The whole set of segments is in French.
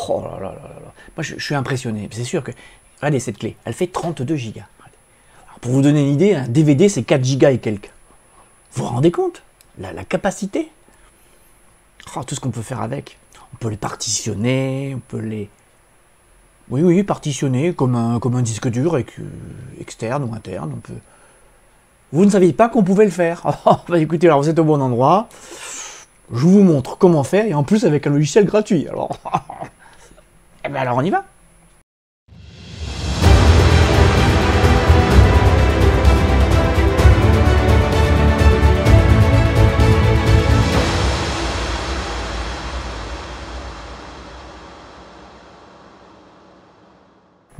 Oh là là là là là. Moi, je suis impressionné. C'est sûr que... Regardez cette clé, elle fait 32 gigas. Alors, pour vous donner une idée, un DVD, c'est 4 gigas et quelques. Vous vous rendez compte la capacité? Oh, tout ce qu'on peut faire avec. On peut les partitionner, on peut les... Oui, oui, partitionner comme un disque dur externe ou interne. On peut... Vous ne saviez pas qu'on pouvait le faire. Oh, bah écoutez, alors vous êtes au bon endroit. Je vous montre comment faire, et en plus avec un logiciel gratuit. Alors, eh ben alors on y va.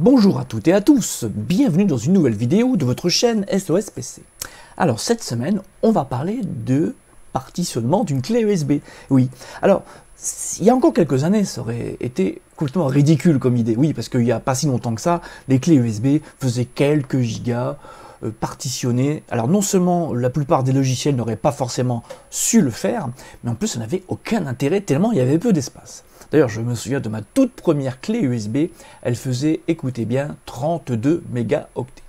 Bonjour à toutes et à tous, bienvenue dans une nouvelle vidéo de votre chaîne SOS PC. Alors cette semaine, on va parler de partitionnement d'une clé USB. Oui, alors il y a encore quelques années, ça aurait été complètement ridicule comme idée. Oui, parce qu'il n'y a pas si longtemps que ça, les clés USB faisaient quelques gigas partitionnées. Alors non seulement la plupart des logiciels n'auraient pas forcément su le faire, mais en plus ça n'avait aucun intérêt tellement il y avait peu d'espace. D'ailleurs, je me souviens de ma toute première clé USB, elle faisait, écoutez bien, 32 mégaoctets.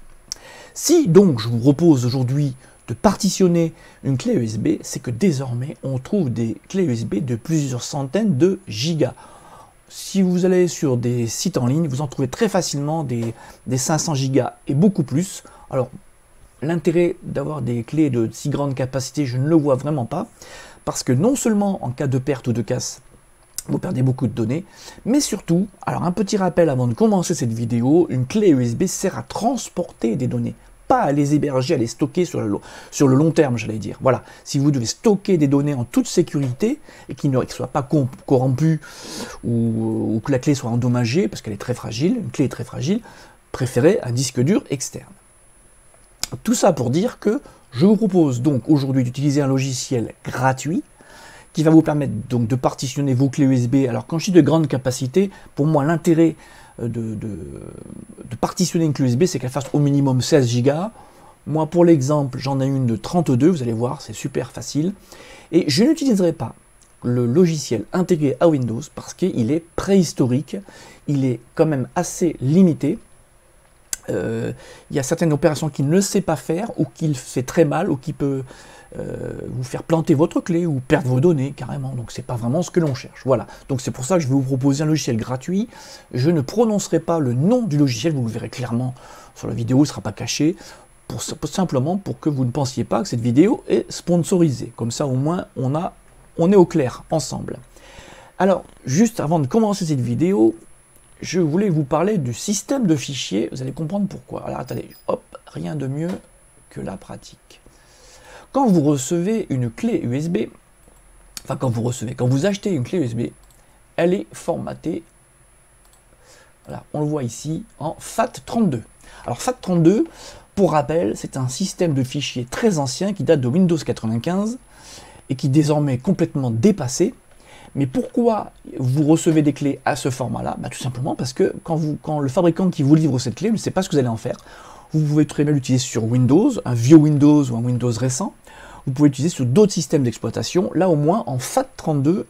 Si donc je vous propose aujourd'hui de partitionner une clé USB, c'est que désormais on trouve des clés USB de plusieurs centaines de gigas. Si vous allez sur des sites en ligne, vous en trouvez très facilement des 500 gigas et beaucoup plus. Alors, l'intérêt d'avoir des clés de si grande capacité, je ne le vois vraiment pas, parce que non seulement en cas de perte ou de casse, vous perdez beaucoup de données, mais surtout, alors un petit rappel avant de commencer cette vidéo, une clé USB sert à transporter des données, pas à les héberger, à les stocker sur le long terme, j'allais dire. Voilà, si vous devez stocker des données en toute sécurité, et qu'ils ne soient pas corrompus, ou que la clé soit endommagée, parce qu'elle est très fragile, une clé est très fragile, préférez un disque dur externe. Tout ça pour dire que je vous propose donc aujourd'hui d'utiliser un logiciel gratuit, qui va vous permettre donc de partitionner vos clés USB. Alors quand je dis de grande capacité, pour moi l'intérêt de partitionner une clé USB, c'est qu'elle fasse au minimum 16 Go. Moi pour l'exemple, j'en ai une de 32, vous allez voir, c'est super facile. Et je n'utiliserai pas le logiciel intégré à Windows parce qu'il est préhistorique, il est quand même assez limité. Il y a certaines opérations qu'il ne sait pas faire, ou qu'il fait très mal, ou qui peut vous faire planter votre clé ou perdre vos données carrément, donc c'est pas vraiment ce que l'on cherche. Voilà, donc c'est pour ça que je vais vous proposer un logiciel gratuit. Je ne prononcerai pas le nom du logiciel, vous le verrez clairement sur la vidéo, il ne sera pas caché, simplement pour que vous ne pensiez pas que cette vidéo est sponsorisée. Comme ça au moins on est au clair ensemble. Alors juste avant de commencer cette vidéo, je voulais vous parler du système de fichiers, vous allez comprendre pourquoi. Alors attendez, hop, rien de mieux que la pratique. Quand vous recevez une clé USB, enfin quand vous achetez une clé USB, elle est formatée, voilà, on le voit ici, en FAT32. Alors FAT32, pour rappel, c'est un système de fichiers très ancien qui date de Windows 95 et qui désormais est complètement dépassé. Mais pourquoi vous recevez des clés à ce format-là? Tout simplement parce que quand le fabricant qui vous livre cette clé ne sait pas ce que vous allez en faire. Vous pouvez très bien l'utiliser sur Windows, un vieux Windows ou un Windows récent. Vous pouvez l'utiliser sur d'autres systèmes d'exploitation. Là, au moins, en FAT32,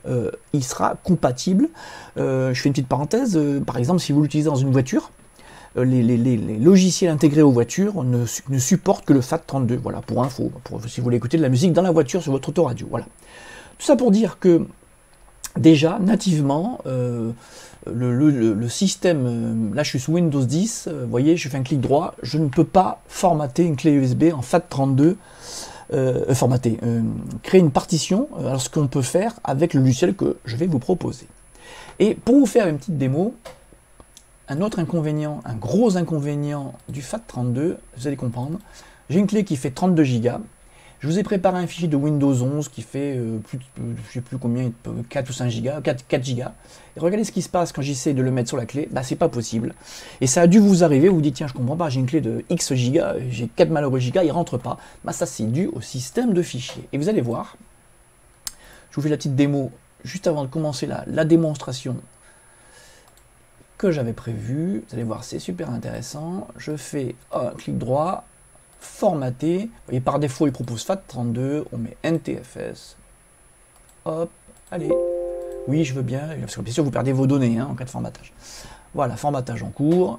il sera compatible. Je fais une petite parenthèse. Par exemple, si vous l'utilisez dans une voiture, les logiciels intégrés aux voitures ne supportent que le FAT32. Voilà, pour info, si vous voulez écouter de la musique dans la voiture sur votre autoradio. Voilà. Tout ça pour dire que, déjà, nativement, le système, là je suis sous Windows 10, vous voyez, je fais un clic droit, je ne peux pas formater une clé USB en FAT32, créer une partition, alors ce qu'on peut faire avec le logiciel que je vais vous proposer. Et pour vous faire une petite démo, un autre inconvénient, un gros inconvénient du FAT32, vous allez comprendre, j'ai une clé qui fait 32 Go. Je vous ai préparé un fichier de Windows 11 qui fait je ne sais plus combien, 4 ou 5 Go, 4 Go. Et regardez ce qui se passe quand j'essaie de le mettre sur la clé, c'est pas possible. Et ça a dû vous arriver, vous vous dites tiens je comprends pas, j'ai une clé de X Go, j'ai 4 malheureux gigas, il rentre pas. Ça c'est dû au système de fichiers. Et vous allez voir, je vous fais la petite démo juste avant de commencer la démonstration que j'avais prévue. Vous allez voir, c'est super intéressant. Je fais un clic droit, formaté, et par défaut il propose FAT32, on met NTFS, hop, allez, vous Oui, je veux bien, parce que bien sûr, vous perdez vos données hein, en cas de formatage. Voilà, formatage en cours.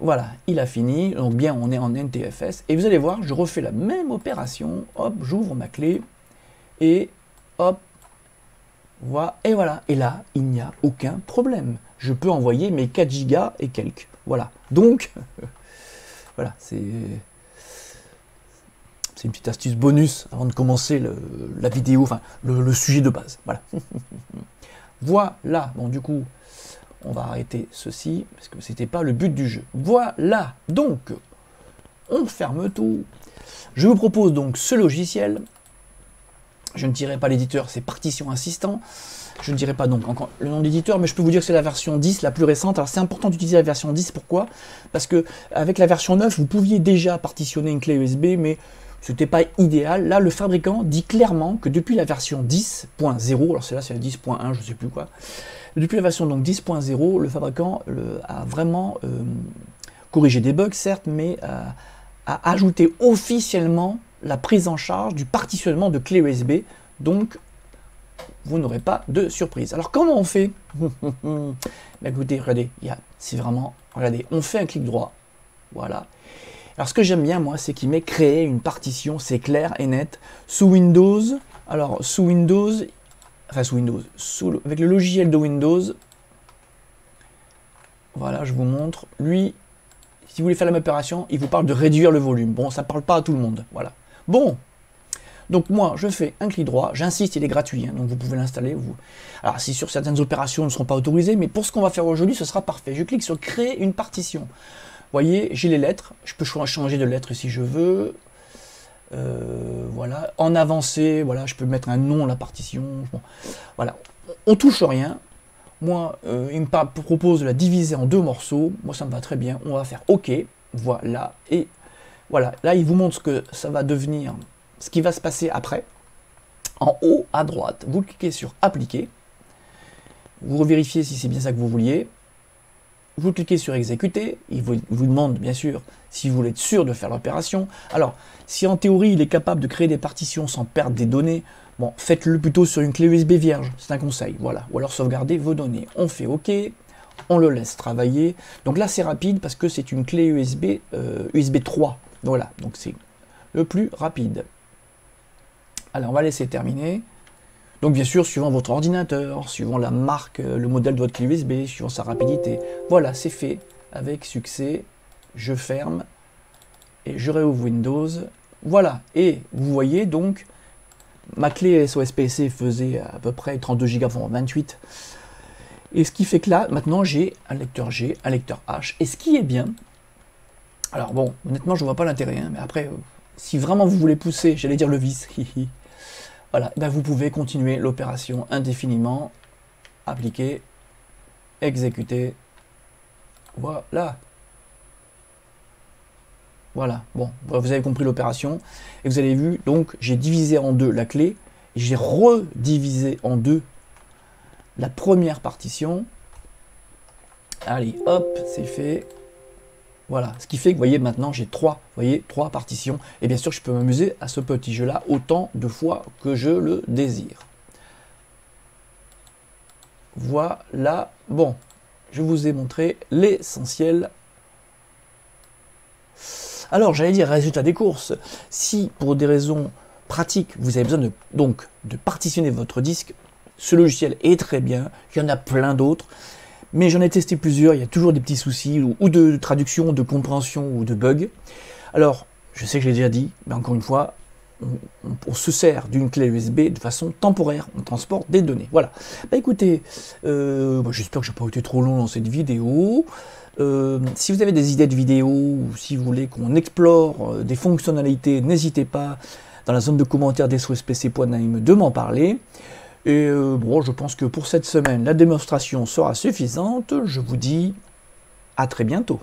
Voilà, il a fini, donc bien, on est en NTFS. Et vous allez voir, je refais la même opération. Hop, j'ouvre ma clé. Et hop, voilà. Et voilà. Et là, il n'y a aucun problème. Je peux envoyer mes 4 gigas et quelques. Voilà. Donc, voilà, c'est une petite astuce bonus avant de commencer la vidéo, enfin, le sujet de base. Voilà. Voilà. Bon, du coup, on va arrêter ceci, parce que c'était pas le but du jeu. Voilà. Donc, on ferme tout. Je vous propose donc ce logiciel. Je ne dirai pas l'éditeur, c'est Partition Assistant. Je ne dirai pas donc encore le nom de l'éditeur, mais je peux vous dire que c'est la version 10, la plus récente. Alors c'est important d'utiliser la version 10, pourquoi? Parce que avec la version 9, vous pouviez déjà partitionner une clé USB, mais ce n'était pas idéal. Là, le fabricant dit clairement que depuis la version 10.0, alors celle-là c'est la 10.1, je ne sais plus quoi, depuis la version donc 10.0, le fabricant a vraiment corrigé des bugs, certes, mais a ajouté officiellement la prise en charge du partitionnement de clés USB, donc vous n'aurez pas de surprise. Alors comment on fait? Écoutez, regardez, c'est vraiment, regardez, on fait un clic droit, voilà. Alors ce que j'aime bien moi, c'est qu'il m'ait créé une partition, c'est clair et net, sous Windows. Alors sous Windows, avec le logiciel de Windows, voilà, je vous montre, lui, si vous voulez faire la même opération, il vous parle de réduire le volume. Bon, ça ne parle pas à tout le monde, voilà. Bon, donc moi, je fais un clic droit, j'insiste, il est gratuit, hein, donc vous pouvez l'installer. Alors, si sur certaines opérations ne seront pas autorisées, mais pour ce qu'on va faire aujourd'hui, ce sera parfait. Je clique sur créer une partition. Vous voyez, j'ai les lettres, je peux changer de lettres si je veux. Voilà, en avancé, voilà, je peux mettre un nom à la partition. Bon, voilà, on touche rien. Moi, il me propose de la diviser en 2 morceaux. Moi, ça me va très bien. On va faire OK. Voilà, et voilà. Là, il vous montre ce que ça va devenir. Ce qui va se passer après, en haut à droite, vous cliquez sur appliquer, vous vérifiez si c'est bien ça que vous vouliez, vous cliquez sur exécuter, il vous demande bien sûr si vous voulez être sûr de faire l'opération. Alors, si en théorie il est capable de créer des partitions sans perdre des données, bon, faites-le plutôt sur une clé USB vierge, c'est un conseil, voilà, ou alors sauvegardez vos données. On fait OK, on le laisse travailler, donc là c'est rapide parce que c'est une clé USB, USB 3, voilà, donc c'est le plus rapide. Allez, on va laisser terminer. Donc bien sûr, suivant votre ordinateur, suivant la marque, le modèle de votre clé USB, suivant sa rapidité. Voilà, c'est fait avec succès. Je ferme et je réouvre Windows. Voilà, et vous voyez donc, ma clé SOS-PC faisait à peu près 32 Go, enfin 28. Et ce qui fait que là, maintenant, j'ai un lecteur G, un lecteur H. Et ce qui est bien, alors bon, honnêtement, je ne vois pas l'intérêt, hein, mais après, si vraiment vous voulez pousser, j'allais dire le vice, voilà, ben vous pouvez continuer l'opération indéfiniment, appliquer, exécuter, voilà. Voilà, bon, vous avez compris l'opération, et vous avez vu, donc j'ai divisé en 2 la clé, et j'ai redivisé en 2 la première partition. Allez, hop, c'est fait. Voilà, ce qui fait que, vous voyez, maintenant j'ai 3 partitions. Et bien sûr, je peux m'amuser à ce petit jeu-là autant de fois que je le désire. Voilà, bon, je vous ai montré l'essentiel. Alors, j'allais dire, résultat des courses. Si, pour des raisons pratiques, vous avez besoin de partitionner votre disque, ce logiciel est très bien. Il y en a plein d'autres. Mais j'en ai testé plusieurs, il y a toujours des petits soucis, ou de traduction, de compréhension, ou de bugs. Alors, je sais que je l'ai déjà dit, mais encore une fois, on se sert d'une clé USB de façon temporaire, on transporte des données. Voilà. Bah écoutez, j'espère que je n'ai pas été trop long dans cette vidéo. Si vous avez des idées de vidéos, ou si vous voulez qu'on explore des fonctionnalités, n'hésitez pas dans la zone de commentaires d'SOSPC.name de m'en parler. Et bon, je pense que pour cette semaine, la démonstration sera suffisante. Je vous dis à très bientôt.